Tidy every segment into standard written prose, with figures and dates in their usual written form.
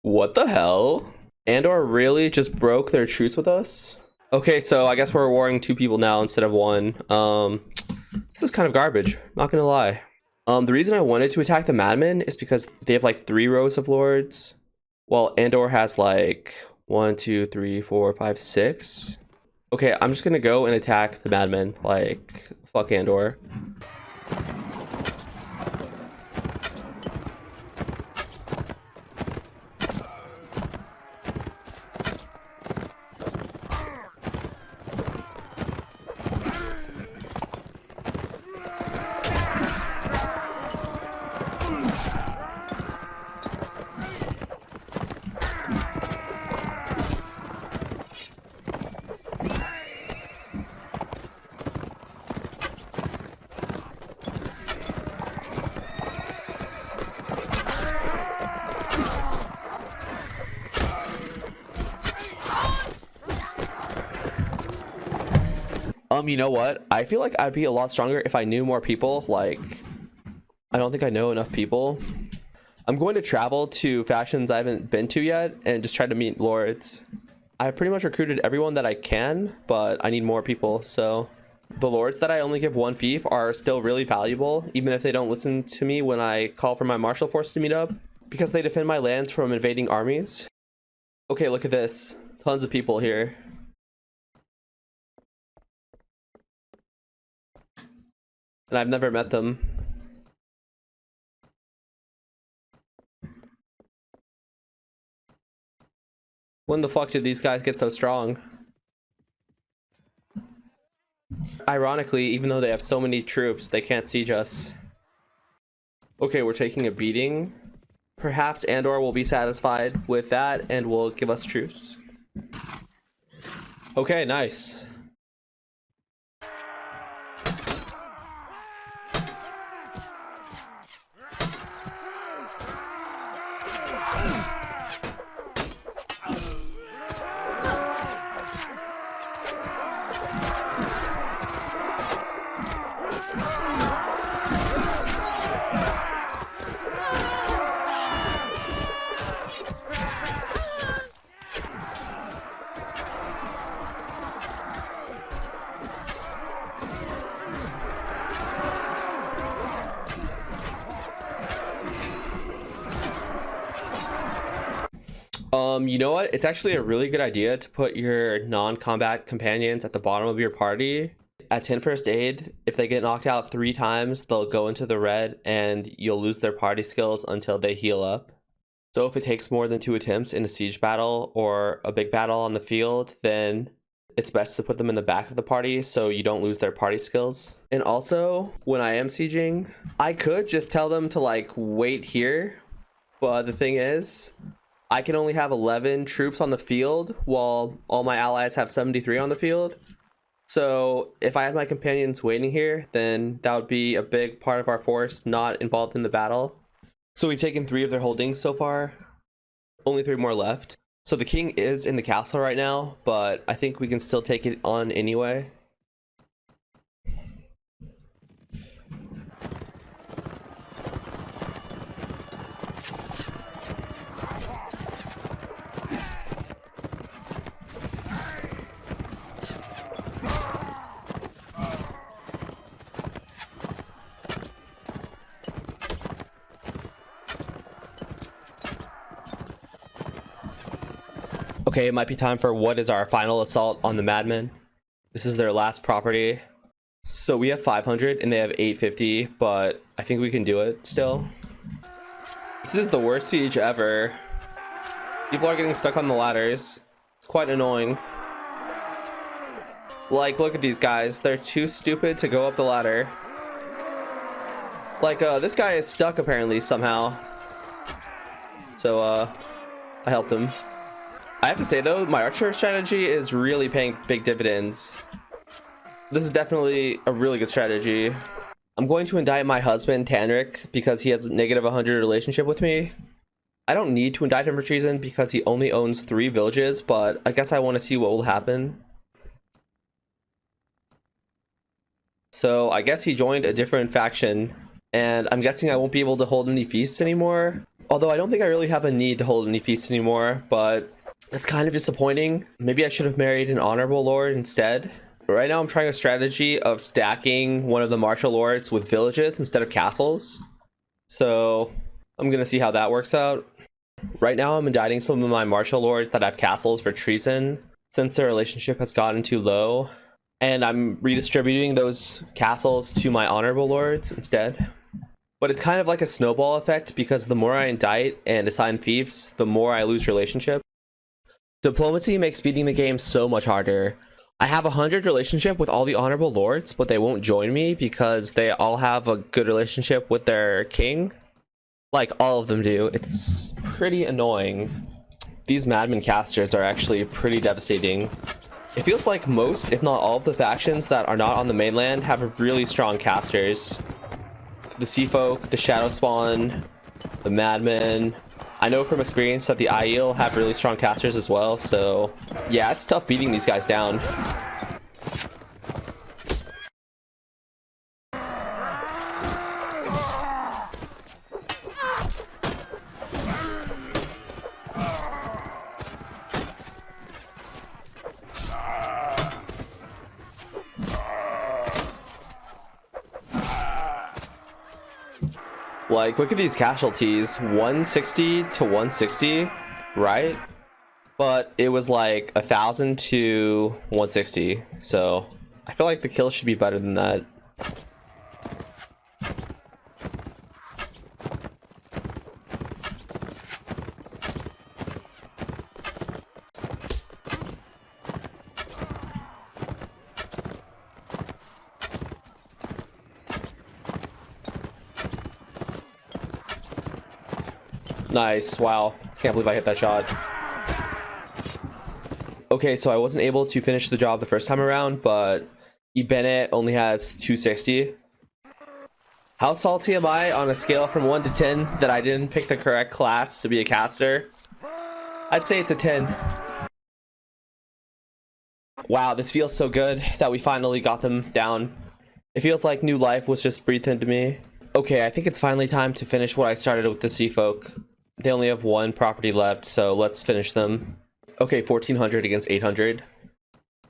What the hell? Andor really just broke their truce with us? Okay, so I guess we're warring 2 people now instead of 1. This is kind of garbage, not gonna lie. The reason I wanted to attack the Madmen is because they have like 3 rows of lords, while Andor has like 1, 2, 3, 4, 5, 6. Okay, I'm just gonna go and attack the Madmen. Like, fuck Andor. You know what? I feel like I'd be a lot stronger if I knew more people. Like, I don't think I know enough people. I'm going to travel to factions I haven't been to yet and just try to meet lords. I've pretty much recruited everyone that I can, but I need more people. So the lords that I only give 1 fief are still really valuable, even if they don't listen to me when I call for my martial force to meet up, because they defend my lands from invading armies. Okay, look at this. Tons of people here. And I've never met them. When the fuck did these guys get so strong? Ironically, even though they have so many troops, they can't siege us. Okay, we're taking a beating. Perhaps Andor will be satisfied with that and will give us truce. Okay, nice. You know what? It's actually a really good idea to put your non-combat companions at the bottom of your party. At 10 first aid, if they get knocked out 3 times, they'll go into the red and you'll lose their party skills until they heal up. So if it takes more than 2 attempts in a siege battle or a big battle on the field, then it's best to put them in the back of the party so you don't lose their party skills. And also, when I am sieging, I could just tell them to like wait here, but the thing is, I can only have 11 troops on the field while all my allies have 73 on the field. So if I had my companions waiting here, then that would be a big part of our force not involved in the battle. So we've taken 3 of their holdings so far. Only 3 more left. So the king is in the castle right now, but I think we can still take it on anyway. Okay, it might be time for what is our final assault on the Madmen. This is their last property. So we have 500 and they have 850, but I think we can do it still. This is the worst siege ever. People are getting stuck on the ladders. It's quite annoying. Like, look at these guys. They're too stupid to go up the ladder. Like, this guy is stuck apparently somehow. So, I helped him. I have to say though, my archer strategy is really paying big dividends. This is definitely a really good strategy. I'm going to indict my husband, Tanric, because he has a negative 100 relationship with me. I don't need to indict him for treason because he only owns 3 villages, but I guess I want to see what will happen. So I guess he joined a different faction, and I'm guessing I won't be able to hold any feasts anymore. Although I don't think I really have a need to hold any feasts anymore, but it's kind of disappointing. Maybe I should have married an honorable lord instead. Right now I'm trying a strategy of stacking one of the martial lords with villages instead of castles. So I'm gonna see how that works out. Right now I'm indicting some of my martial lords that have castles for treason since their relationship has gotten too low. And I'm redistributing those castles to my honorable lords instead. But it's kind of like a snowball effect because the more I indict and assign fiefs, the more I lose relationship. Diplomacy makes beating the game so much harder. I have 100 relationship with all the honorable lords, but they won't join me because they all have a good relationship with their king. Like all of them do. It's pretty annoying. These madman casters are actually pretty devastating. It feels like most, if not all of the factions that are not on the mainland have really strong casters. The Sea Folk, the Shadow Spawn, the Madmen. I know from experience that the Aiel have really strong casters as well, so yeah, it's tough beating these guys down. Like, look at these casualties, 160 to 160, right? But it was like 1,000 to 160, so I feel like the kill should be better than that. Nice, wow, can't believe I hit that shot. Okay, so I wasn't able to finish the job the first time around, but E. Bennett only has 260. How salty am I on a scale from 1 to 10 that I didn't pick the correct class to be a caster? I'd say it's a 10. Wow, this feels so good that we finally got them down. It feels like new life was just breathed into me. Okay, I think it's finally time to finish what I started with the Sea Folk. They only have one property left, so let's finish them. Okay, 1400 against 800.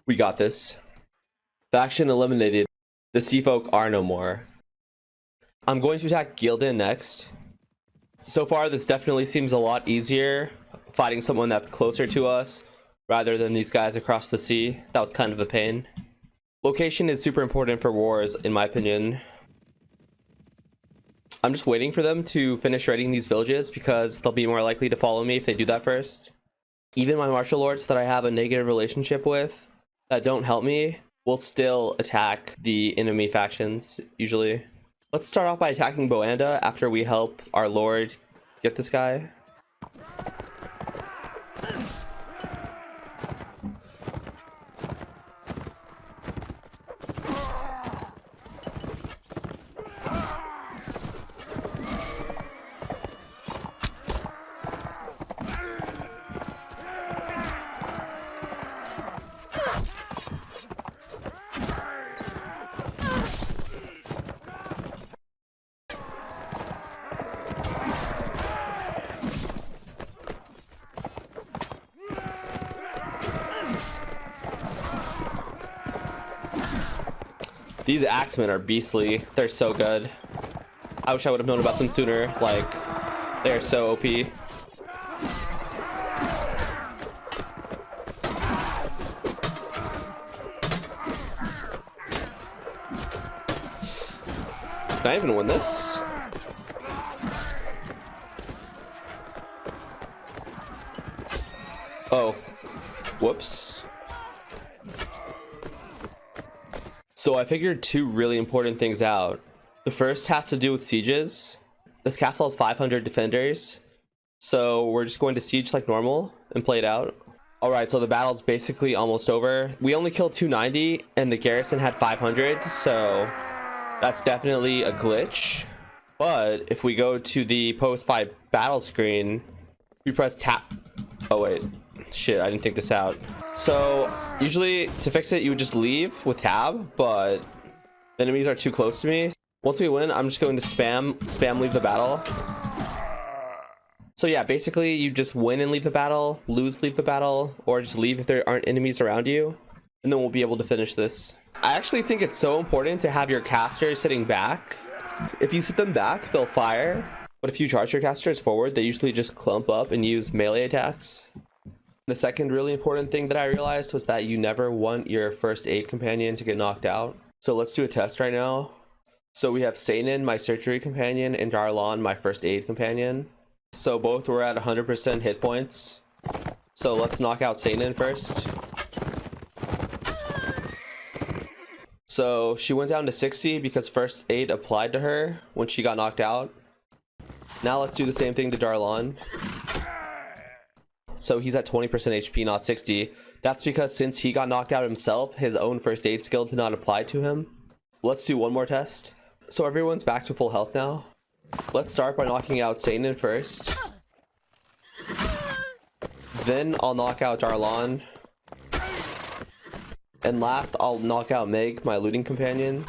We got this. Faction eliminated. The Sea Folk are no more. I'm going to attack Gildan next. So far, this definitely seems a lot easier fighting someone that's closer to us rather than these guys across the sea. That was kind of a pain. Location is super important for wars, in my opinion. I'm just waiting for them to finish raiding these villages because they'll be more likely to follow me if they do that first. Even my martial lords that I have a negative relationship with that don't help me will still attack the enemy factions usually. Let's start off by attacking Boanda after we help our lord get this guy. These axemen are beastly. They're so good. I wish I would have known about them sooner. Like, they're so OP. Did I even win this? Oh. Whoops. So I figured two really important things out. The first has to do with sieges. This castle has 500 defenders, so we're just going to siege like normal and play it out. Alright, so the battle's basically almost over. We only killed 290 and the garrison had 500, so that's definitely a glitch. But if we go to the post-fight battle screen, we press tap. Oh wait, shit, I didn't think this out. So usually to fix it, you would just leave with tab, but the enemies are too close to me. Once we win, I'm just going to spam leave the battle. So yeah, basically you just win and leave the battle, lose, leave the battle, or just leave if there aren't enemies around you, and then we'll be able to finish this. I actually think it's so important to have your casters sitting back. If you sit them back, they'll fire, but if you charge your casters forward, they usually just clump up and use melee attacks. The second really important thing that I realized was that you never want your first aid companion to get knocked out. So let's do a test right now. So we have Seinen, my surgery companion, and Darlan, my first aid companion. So both were at 100% hit points. So let's knock out Seinen first. So she went down to 60 because first aid applied to her when she got knocked out. Now let's do the same thing to Darlan. So he's at 20% HP, not 60. That's because since he got knocked out himself, his own first aid skill did not apply to him. Let's do one more test. So everyone's back to full health now. Let's start by knocking out Seinen first. Then I'll knock out Darlan. And last, I'll knock out Meg, my looting companion.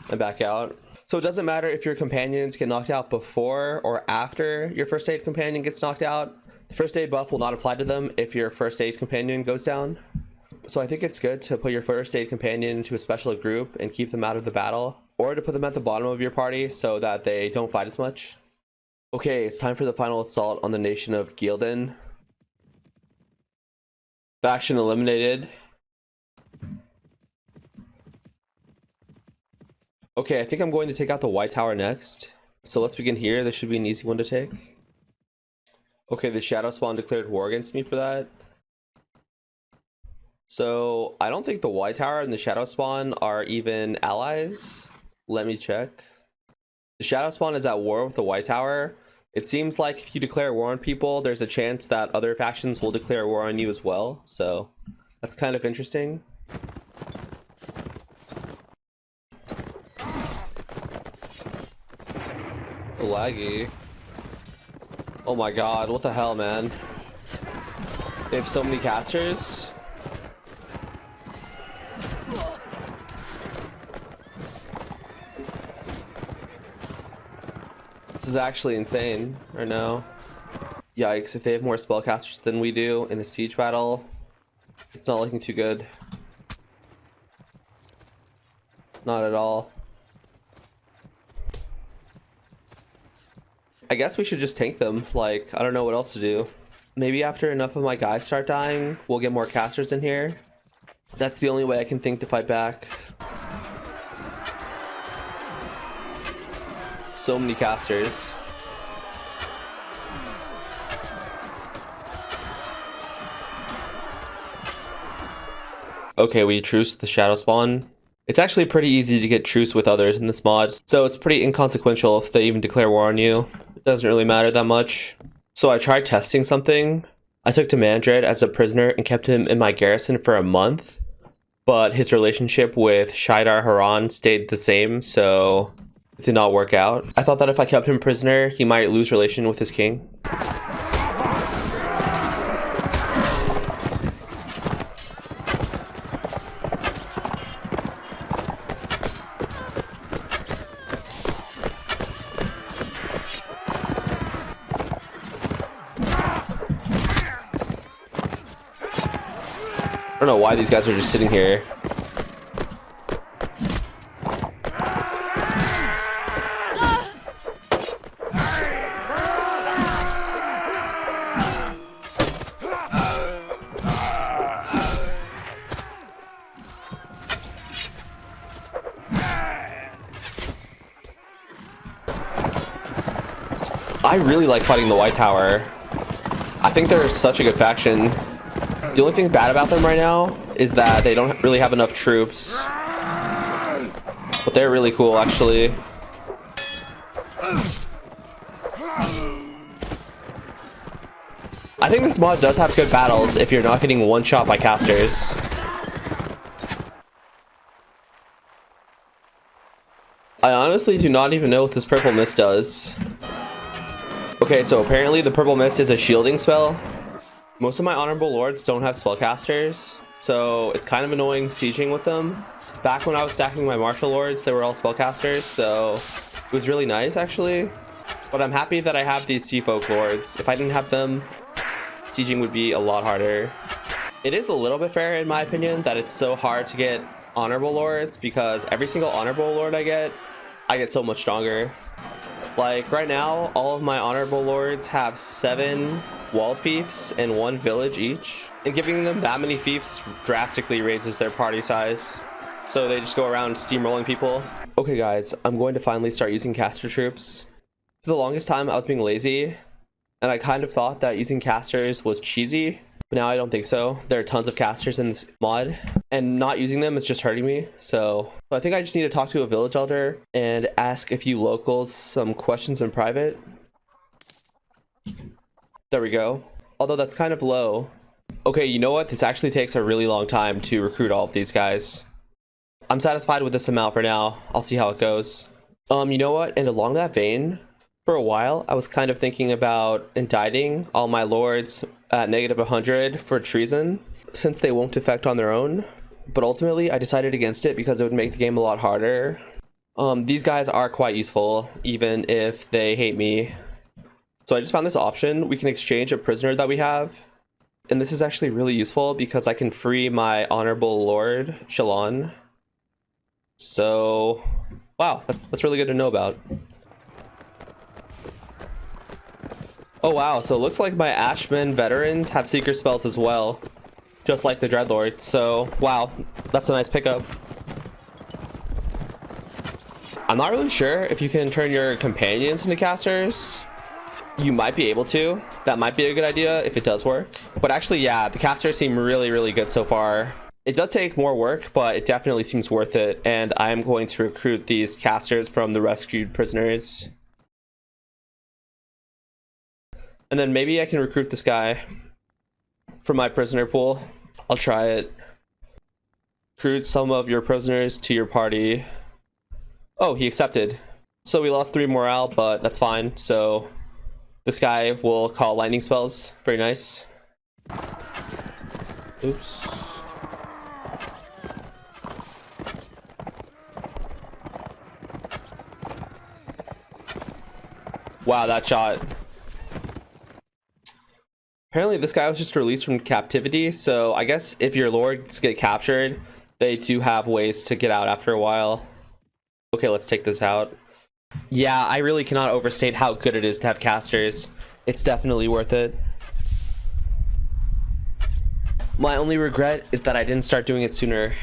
And back out. So it doesn't matter if your companions get knocked out before or after your first aid companion gets knocked out. The first aid buff will not apply to them if your first aid companion goes down. So I think it's good to put your first aid companion into a special group and keep them out of the battle, or to put them at the bottom of your party so that they don't fight as much. Okay, it's time for the final assault on the nation of Gildan. Faction eliminated. Okay, I think I'm going to take out the White Tower next. So let's begin here. This should be an easy one to take. Okay, the Shadow Spawn declared war against me for that. So I don't think the White Tower and the Shadow Spawn are even allies. Let me check. The Shadow Spawn is at war with the White Tower. It seems like if you declare war on people, there's a chance that other factions will declare war on you as well. So that's kind of interesting. Laggy. Oh my god, what the hell, man? They have so many casters. This is actually insane right now. Yikes, if they have more spellcasters than we do in a siege battle, it's not looking too good. Not at all. I guess we should just tank them. Like, I don't know what else to do. Maybe after enough of my guys start dying, we'll get more casters in here. That's the only way I can think to fight back. So many casters. Okay, we truce the Shadow Spawn. It's actually pretty easy to get truce with others in this mod, so it's pretty inconsequential if they even declare war on you. It doesn't really matter that much. So I tried testing something. I took Demandred as a prisoner and kept him in my garrison for a month, but his relationship with Shaidar Haran stayed the same, so it did not work out. I thought that if I kept him prisoner, he might lose relation with his king. I don't know why these guys are just sitting here. I really like fighting the White Tower. I think they're such a good faction. The only thing bad about them right now is that they don't really have enough troops. But they're really cool, actually. I think this mod does have good battles if you're not getting one shot by casters. I honestly do not even know what this purple mist does. Okay, so apparently the purple mist is a shielding spell. Most of my honorable lords don't have spellcasters, so it's kind of annoying sieging with them. Back when I was stacking my martial lords, they were all spellcasters, so it was really nice actually. But I'm happy that I have these Sea Folk Lords. If I didn't have them, sieging would be a lot harder. It is a little bit fair, in my opinion, that it's so hard to get Honorable Lords, because every single Honorable Lord I get so much stronger. Like, right now, all of my Honorable Lords have 7 walled fiefs and 1 village each. And giving them that many fiefs drastically raises their party size. So they just go around steamrolling people. Okay guys, I'm going to finally start using caster troops. For the longest time, I was being lazy, and I kind of thought that using casters was cheesy. But now I don't think so. There are tons of casters in this mod, and not using them is just hurting me. So I think I just need to talk to a village elder and ask a few locals some questions in private. There we go. Although that's kind of low. Okay, you know what? This actually takes a really long time to recruit all of these guys. I'm satisfied with this amount for now. I'll see how it goes. You know what? And along that vein, for a while, I was kind of thinking about indicting all my lords at -100 for treason, since they won't defect on their own. But ultimately, I decided against it because it would make the game a lot harder. These guys are quite useful, even if they hate me. So I just found this option. We can exchange a prisoner that we have. And this is actually really useful because I can free my Honorable Lord, Shalon. So, wow, that's really good to know about. Oh wow, so it looks like my Ashmen veterans have secret spells as well, just like the Dreadlord. So, wow, that's a nice pickup. I'm not really sure if you can turn your companions into casters. You might be able to. That might be a good idea if it does work. But actually, yeah, the casters seem really, really good so far. It does take more work, but it definitely seems worth it. And I'm going to recruit these casters from the rescued prisoners. And then maybe I can recruit this guy from my prisoner pool. I'll try it. Recruit some of your prisoners to your party. Oh, he accepted. So we lost 3 morale, but that's fine. So this guy will call lightning spells. Very nice. Oops. Wow, that shot. Apparently this guy was just released from captivity, so I guess if your lords get captured, they do have ways to get out after a while. Okay, let's take this out. Yeah, I really cannot overstate how good it is to have casters. It's definitely worth it. My only regret is that I didn't start doing it sooner.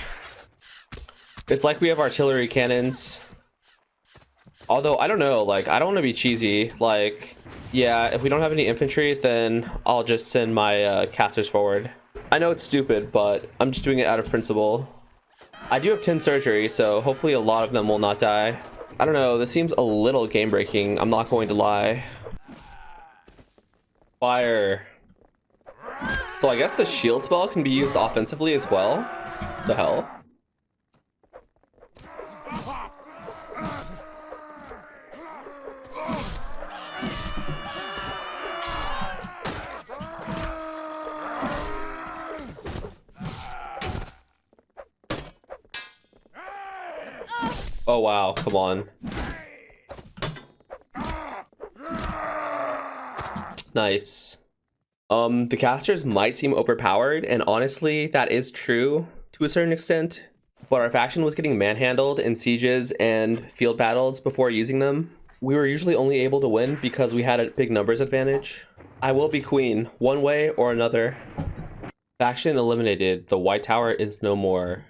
It's like we have artillery cannons. Although, I don't know, like, I don't want to be cheesy. Like, yeah, if we don't have any infantry, then I'll just send my casters forward. I know it's stupid, but I'm just doing it out of principle. I do have 10 surgery, so hopefully a lot of them will not die. I don't know, this seems a little game-breaking, I'm not going to lie. Fire. So I guess the shield spell can be used offensively as well? What the hell? Oh wow, come on. Nice. The casters might seem overpowered, and honestly, that is true to a certain extent. But our faction was getting manhandled in sieges and field battles before using them. We were usually only able to win because we had a big numbers advantage. I will be queen, one way or another. Faction eliminated. The White Tower is no more.